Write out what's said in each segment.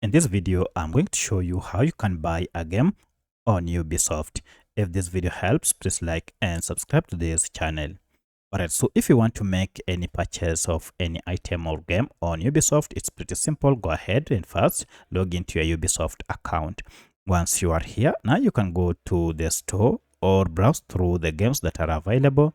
In this video, I'm going to show you how you can buy a game on Ubisoft. If this video helps, please like and subscribe to this channel. Alright, so if you want to make any purchase of any item or game on Ubisoft, it's pretty simple. Go ahead and first log into your Ubisoft account. Once you are here, now you can go to the store or browse through the games that are available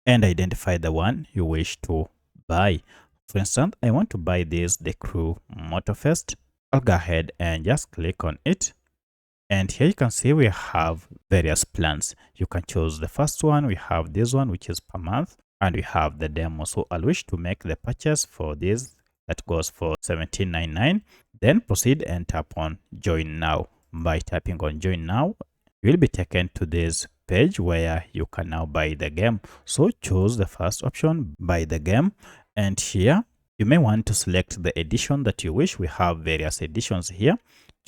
and identify the one you wish to buy. For instance, I want to buy this The Crew Motorfest. I'll go ahead and just click on it. And here you can see we have various plans. You can choose the first one. We have this one, which is per month, and we have the demo. So I'll wish to make the purchase for this that goes for $17.99. Then proceed and tap on join now. By tapping on join now, you'll be taken to this page where you can now buy the game. So choose the first option, buy the game, and here you may want to select the edition that you wish. We have various editions here.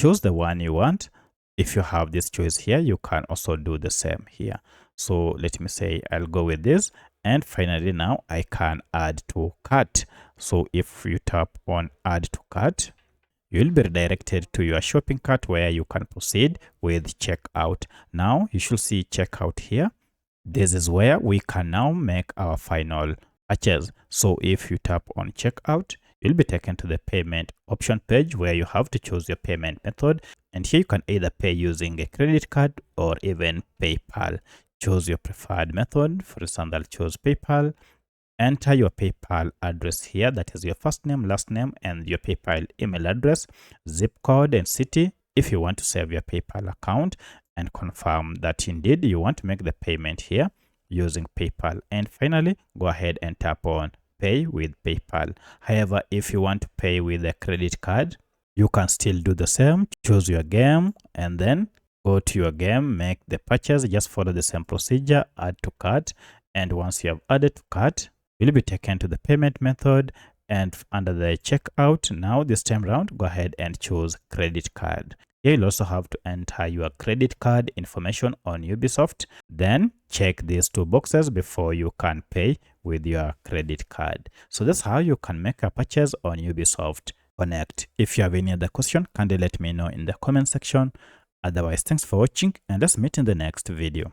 Choose the one you want. If you have this choice here, you can also do the same here. So let me say I'll go with this. And finally, now I can add to cart. So if you tap on add to cart, you'll be redirected to your shopping cart where you can proceed with checkout. Now you should see checkout here. This is where we can now make our final purchase. So if you tap on checkout, you'll be taken to the payment option page where you have to choose your payment method. And here you can either pay using a credit card or even PayPal. Choose your preferred method. For example, I'll choose PayPal. Enter your PayPal address here. That is your first name, last name, and your PayPal email address, zip code, and city. If you want to save your PayPal account and confirm that indeed you want to make the payment here using PayPal. And finally, go ahead and tap on pay with PayPal. However, if you want to pay with a credit card, you can still do the same. Choose your game and then go to your game, make the purchase, just follow the same procedure, add to cart. And once you have added to cart, you'll be taken to the payment method, and under the checkout, now this time around, go ahead and choose credit card. Here you'll also have to enter your credit card information on Ubisoft. Then check these two boxes before you can pay with your credit card. So that's how you can make a purchase on Ubisoft Connect. If you have any other question, kindly let me know in the comment section. Otherwise, thanks for watching, and let's meet in the next video.